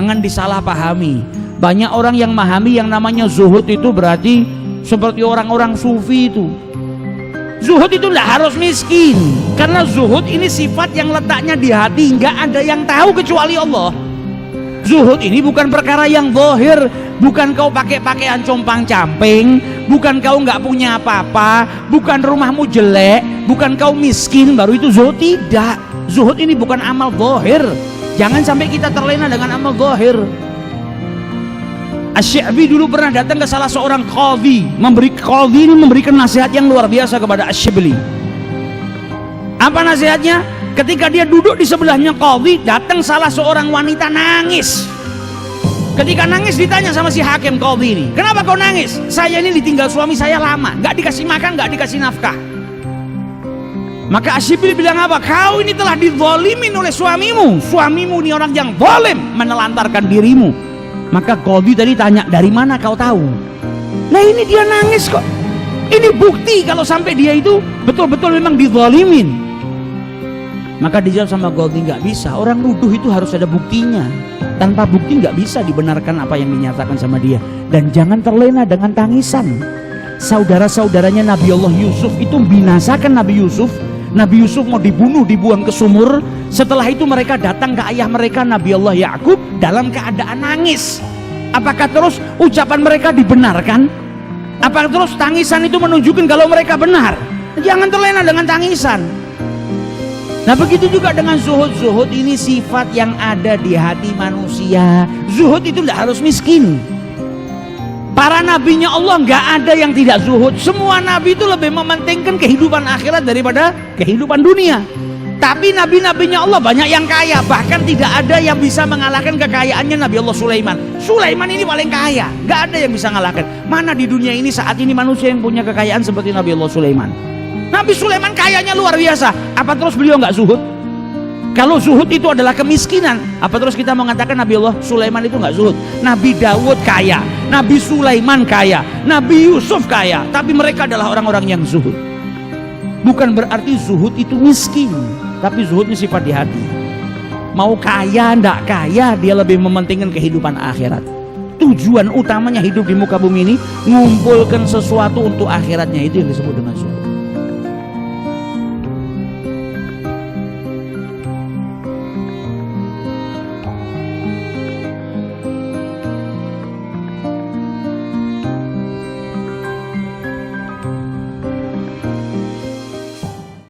Jangan disalahpahami. Banyak orang yang memahami yang namanya zuhud itu berarti seperti orang-orang sufi itu. Zuhud itu tidak harus miskin, karena zuhud ini sifat yang letaknya di hati, nggak ada yang tahu kecuali Allah. Zuhud ini bukan perkara yang zahir, bukan kau pakai pakaian compang-camping, bukan kau nggak punya apa-apa, bukan rumahmu jelek, bukan kau miskin baru itu zuhud. Tidak, zuhud ini bukan amal zahir. Jangan sampai kita terlena dengan amal zahir. Asy-Sya'bi dulu pernah datang ke salah seorang qadhi. Qadhi ini memberikan nasihat yang luar biasa kepada Asy-Syibli. Apa nasihatnya? Ketika dia duduk di sebelahnya qadhi, datang salah seorang wanita nangis. Ketika nangis ditanya sama si hakim qadhi ini, kenapa kau nangis? Saya ini ditinggal suami saya lama, gak dikasih makan, gak dikasih nafkah. Maka Asy-Syibli bilang apa? Kau ini telah dizalimin oleh suamimu. Suamimu ini orang yang zalim, menelantarkan dirimu. Maka qadhi tadi tanya, dari mana kau tahu? Nah ini dia nangis kok. Ini bukti kalau sampai dia itu betul-betul memang dizalimin. Maka dijawab sama qadhi, nggak bisa. Orang nuduh itu harus ada buktinya. Tanpa bukti nggak bisa dibenarkan apa yang dinyatakan sama dia. Dan jangan terlena dengan tangisan. Saudara-saudaranya Nabi Allah Yusuf itu binasakan Nabi Yusuf. Nabi Yusuf mau dibunuh, dibuang ke sumur. Setelah itu mereka datang ke ayah mereka Nabi Allah Yakub dalam keadaan nangis. Apakah terus ucapan mereka dibenarkan? Apakah terus tangisan itu menunjukkan kalau mereka benar? Jangan terlena dengan tangisan. Nah begitu juga dengan zuhud. Zuhud ini sifat yang ada di hati manusia. Zuhud itu tidak harus miskin. Para nabinya Allah nggak ada yang tidak zuhud. Semua nabi itu lebih mementingkan kehidupan akhirat daripada kehidupan dunia. Tapi nabi-nabinya Allah banyak yang kaya. Bahkan tidak ada yang bisa mengalahkan kekayaannya Nabi Allah Sulaiman. Sulaiman ini paling kaya, nggak ada yang bisa mengalahkan. Mana di dunia ini saat ini manusia yang punya kekayaan seperti Nabi Allah Sulaiman? Nabi Sulaiman kayanya luar biasa. Apa terus beliau nggak zuhud? Kalau zuhud itu adalah kemiskinan, apa terus kita mengatakan Nabi Allah Sulaiman itu nggak zuhud? Nabi Dawud kaya, Nabi Sulaiman kaya, Nabi Yusuf kaya, tapi mereka adalah orang-orang yang zuhud. Bukan berarti zuhud itu miskin, tapi zuhudnya sifat di hati. Mau kaya ndak kaya, dia lebih mementingkan kehidupan akhirat. Tujuan utamanya hidup di muka bumi ini ngumpulkan sesuatu untuk akhiratnya, itu yang disebut dengan zuhud.